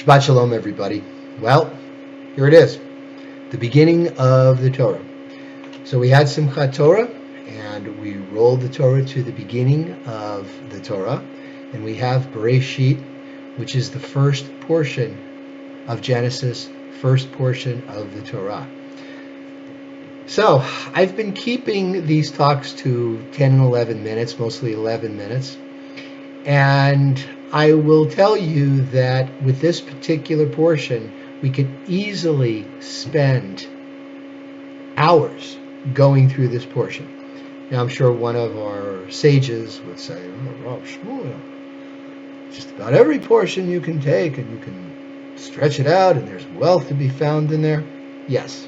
Shabbat Shalom, everybody. Well, here it is, the beginning of the Torah. So we had Simchat Torah, and we rolled the Torah to the beginning of the Torah, and we have Beresheit, which is the first portion of Genesis, first portion of the Torah. So I've been keeping these talks to 10 and 11 minutes, mostly 11 minutes, and I will tell you that with this particular portion, we could easily spend hours going through this portion. Now, I'm sure one of our sages would say, "Oh, Rav Shmuel, just about every portion you can take and you can stretch it out, and there's wealth to be found in there." Yes.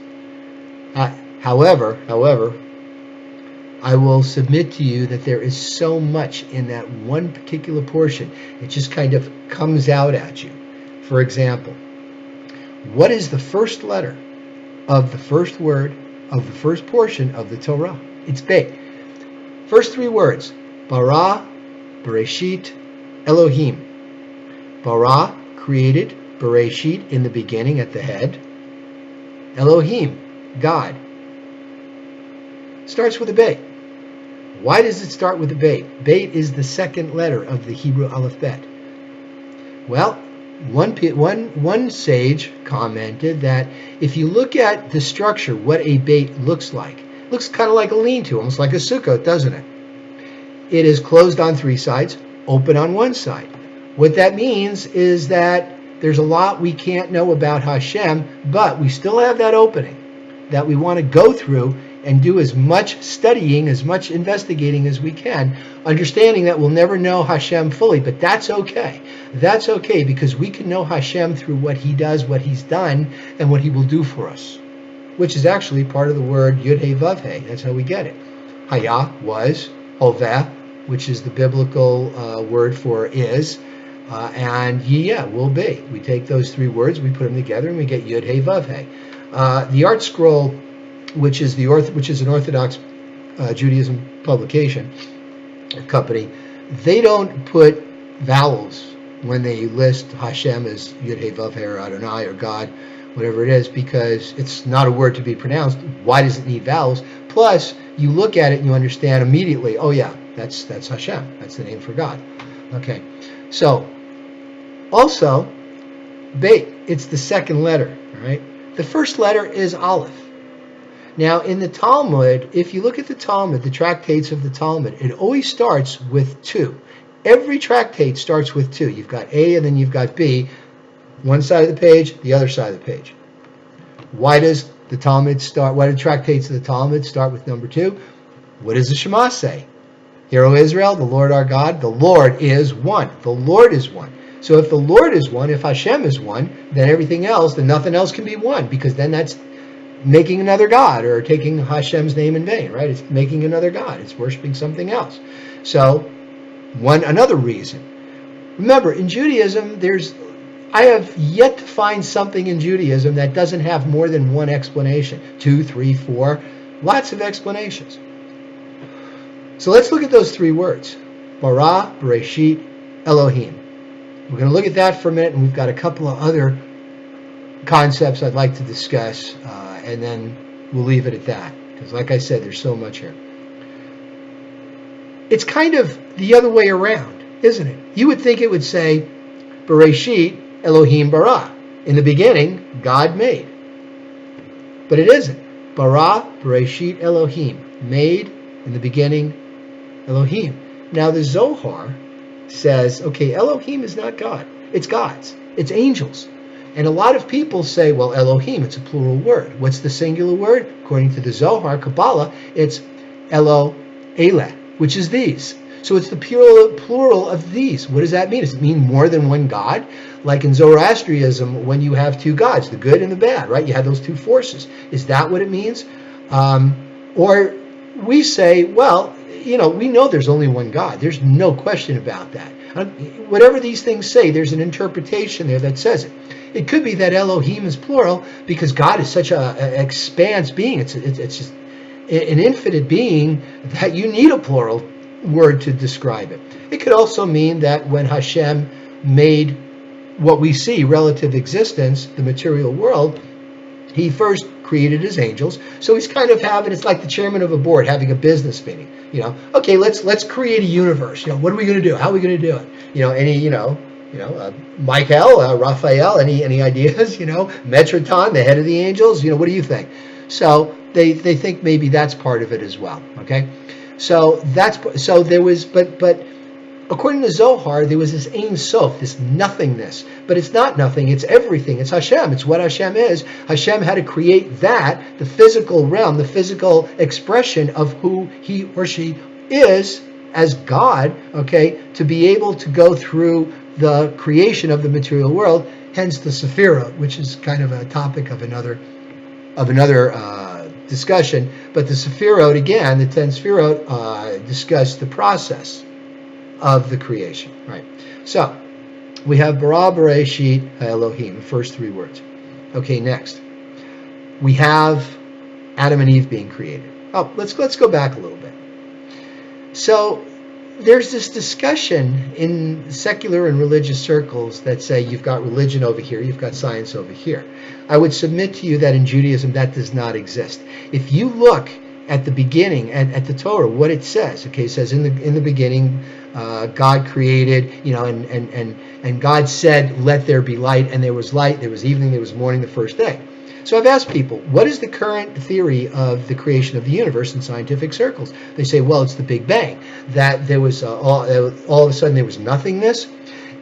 However, I will submit to you that there is so much in that one particular portion. It just kind of comes out at you. For example, what is the first letter of the first word of the first portion of the Torah? It's Bet. First three words: Bara, Bereshit, Elohim. Bara, created. Bereshit, in the beginning, at the head. Elohim, God. Starts with a Bet. Why does it start with a Bet? Bet is the second letter of the Hebrew alphabet. Well, one sage commented that if you look at the structure, what a Bet looks like, it looks kind of like a lean-to, almost like a sukkah, doesn't it? It is closed on three sides, open on one side. What that means is that there's a lot we can't know about Hashem, but we still have that opening that we want to go through and do as much studying, as much investigating as we can, understanding that we'll never know Hashem fully, but that's okay. That's okay, because we can know Hashem through what He does, what He's done, and what He will do for us, which is actually part of the word Yud-Hey Vav-Hey. That's how we get it. Haya was, Hoveh, which is the biblical word for is, and Yiyeh will be. We take those three words, we put them together, and we get Yud-Hey Vav-Hey. The Art Scroll, which is an Orthodox Judaism publication or company, they don't put vowels when they list Hashem as Yud-Hey Vav-Hey or Adonai or God, whatever it is, because it's not a word to be pronounced. Why does it need vowels? Plus, you look at it and you understand immediately, oh yeah, that's Hashem. That's the name for God. Okay, so also, Bet, it's the second letter, all right? The first letter is Aleph. Now, in the Talmud, if you look at the Talmud, the tractates of the Talmud, it always starts with two. Every tractate starts with two. You've got A and then you've got B. One side of the page, the other side of the page. Why do tractates of the Talmud start with number two? What does the Shema say? Hear, O Israel, the Lord our God, the Lord is one. The Lord is one. So if the Lord is one, if Hashem is one, then nothing else can be one, because then that's making another God, or taking Hashem's name in vain, right? It's making another God. It's worshiping something else. So, another reason. Remember, in Judaism, I have yet to find something in Judaism that doesn't have more than one explanation. 2, 3, 4, lots of explanations. So let's look at those three words. Bara, Bereshit, Elohim. We're going to look at that for a minute, and we've got a couple of other concepts I'd like to discuss, and then we'll leave it at that, because like I said, there's so much here. It's kind of the other way around, isn't it? You would think it would say Bereshit, Elohim bara. In the beginning, God made. But it isn't. Bara, Bereshit, Elohim. Made, in the beginning, Elohim. Now the Zohar says, okay, Elohim is not God. It's gods. It's angels. And a lot of people say, well, Elohim, it's a plural word. What's the singular word? According to the Zohar, Kabbalah, it's Ele, which is these. So it's the plural of these. What does that mean? Does it mean more than one God? Like in Zoroastrianism, when you have two gods, the good and the bad, right? You have those two forces. Is that what it means? Or we say, well, we know there's only one God. There's no question about that. Whatever these things say, there's an interpretation there that says it. It could be that Elohim is plural because God is such an expanse being. It's just an infinite being that you need a plural word to describe it. It could also mean that when Hashem made what we see, relative existence, the material world, he first created his angels. So he's kind of it's like the chairman of a board having a business meeting. Okay, let's create a universe. What are we going to do? How are we going to do it? Michael, Raphael, any ideas? Metratron, the head of the angels. What do you think? So they think maybe that's part of it as well. Okay, so there was, but according to Zohar, there was this Ein Sof, this nothingness. But it's not nothing, it's everything. It's Hashem, it's what Hashem is. Hashem had to create that, the physical realm, the physical expression of who he or she is as God, okay, to be able to go through the creation of the material world, hence the Sephirot, which is kind of a topic of another discussion. But the Sephirot, again, the 10 Sephirot, discuss the process of the creation, right? So we have Bara Beresheit Elohim, the first 3 words. Okay, next we have Adam and Eve being created. Let's go back a little bit. So there's this discussion in secular and religious circles that say you've got religion over here, you've got science over here. I would submit to you that in Judaism that does not exist. If you look at the beginning, at the Torah, what it says, okay, it says in the beginning, God created, and God said, let there be light, and there was light, there was evening, there was morning, the first day. So I've asked people, what is the current theory of the creation of the universe in scientific circles? They say, well, it's the Big Bang, that there was all of a sudden there was nothingness,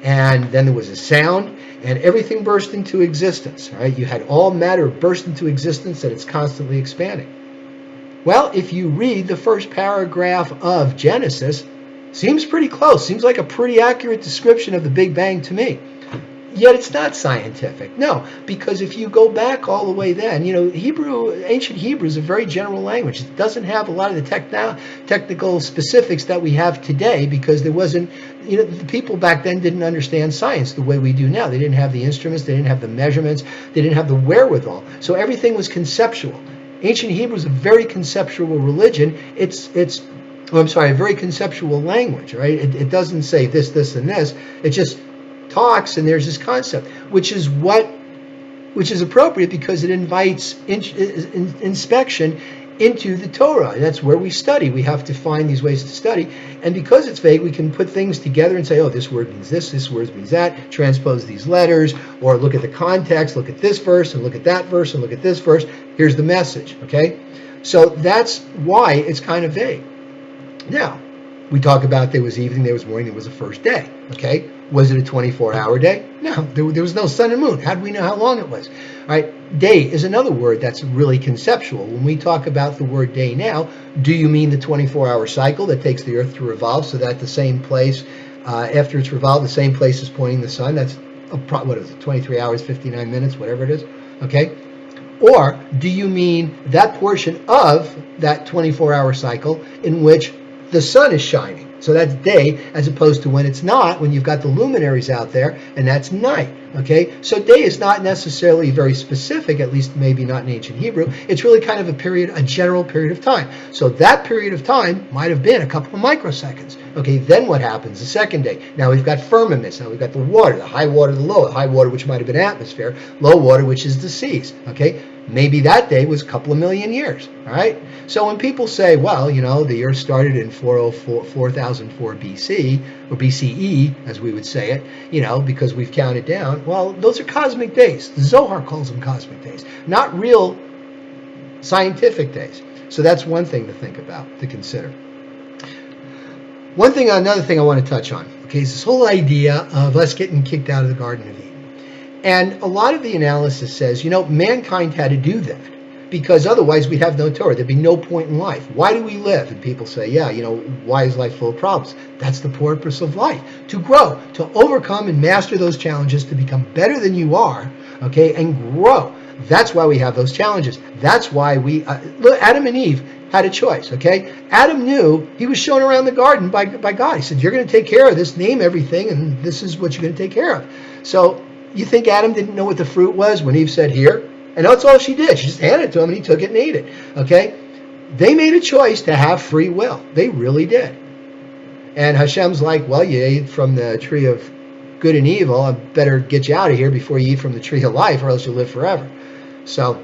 and then there was a sound, and everything burst into existence, right? You had all matter burst into existence, and it's constantly expanding. Well, if you read the first paragraph of Genesis, seems pretty close, seems like a pretty accurate description of the Big Bang to me. Yet it's not scientific. No, because if you go back all the way then, ancient Hebrew is a very general language. It doesn't have a lot of the technical specifics that we have today because there wasn't, the people back then didn't understand science the way we do now. They didn't have the instruments, they didn't have the measurements, they didn't have the wherewithal. So everything was conceptual. Ancient Hebrew is a very conceptual religion. A very conceptual language, right? It doesn't say this, this, and this. It just talks, and there's this concept, which is appropriate because it invites inspection into the Torah. That's where we study. We have to find these ways to study. And because it's vague, we can put things together and say, oh, this word means this word means that, transpose these letters, or look at the context, look at this verse, and look at that verse, and look at this verse. Here's the message, okay? So that's why it's kind of vague. Now, we talk about there was evening, there was morning, there was a first day, okay? Was it a 24-hour day? No, there was no sun and moon. How do we know how long it was? All right, day is another word that's really conceptual. When we talk about the word day now, do you mean the 24-hour cycle that takes the earth to revolve so that the same place, after it's revolved, the same place is pointing the sun? That's, 23 hours, 59 minutes, whatever it is, okay? Or do you mean that portion of that 24-hour cycle in which the sun is shining? So that's day, as opposed to when it's not, when you've got the luminaries out there, and that's night, okay? So day is not necessarily very specific, at least maybe not in ancient Hebrew. It's really kind of a general period of time. So that period of time might have been a couple of microseconds. Okay, then what happens? The second day. Now we've got firmaments. Now we've got the water, the high water, the low. The high water, which might have been atmosphere. Low water, which is the seas, okay? Maybe that day was a couple of million years, all right? So when people say, well, the earth started in 4004 BC, or BCE, as we would say it, because we've counted down, well, those are cosmic days. The Zohar calls them cosmic days, not real scientific days. So that's one thing to think about, to consider. Another thing I want to touch on, okay, is this whole idea of us getting kicked out of the Garden of Eden. And a lot of the analysis says, mankind had to do that because otherwise we'd have no Torah. There'd be no point in life. Why do we live? And people say, why is life full of problems? That's the purpose of life, to grow, to overcome and master those challenges, to become better than you are, okay, and grow. That's why we have those challenges. That's why look, Adam and Eve had a choice, okay? Adam knew, he was shown around the garden by God. He said, you're going to take care of this, name everything, and this is what you're going to take care of. So you think Adam didn't know what the fruit was when Eve said, here? And that's all she did. She just handed it to him, and he took it and ate it, okay? They made a choice to have free will. They really did. And Hashem's like, well, you ate from the tree of good and evil. I better get you out of here before you eat from the tree of life, or else you'll live forever. So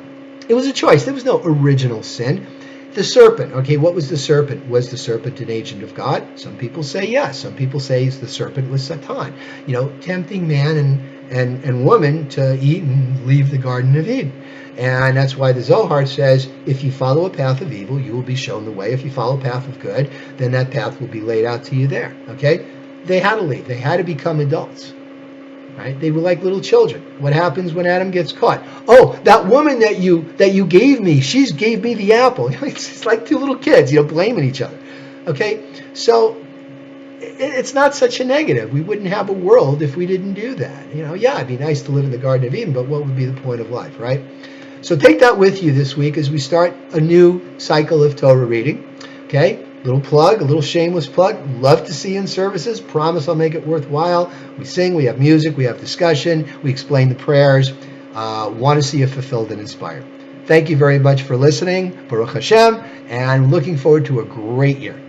it was a choice. There was no original sin. The serpent, okay, what was the serpent? Was the serpent an agent of God? Some people say yes. Some people say the serpent was Satan, tempting man and woman to eat and leave the Garden of Eden. And that's why the Zohar says, if you follow a path of evil, you will be shown the way. If you follow a path of good, then that path will be laid out to you there, okay? They had to leave. They had to become adults. Right? They were like little children. What happens when Adam gets caught? Oh, that woman that you gave me, she gave me the apple. It's like two little kids, blaming each other. Okay? So it's not such a negative. We wouldn't have a world if we didn't do that. Yeah, it'd be nice to live in the Garden of Eden, but what would be the point of life, right? So take that with you this week as we start a new cycle of Torah reading. Okay? Little plug, a little shameless plug. Love to see you in services. Promise I'll make it worthwhile. We sing, we have music, we have discussion, we explain the prayers. Want to see you fulfilled and inspired. Thank you very much for listening, Baruch Hashem, and looking forward to a great year.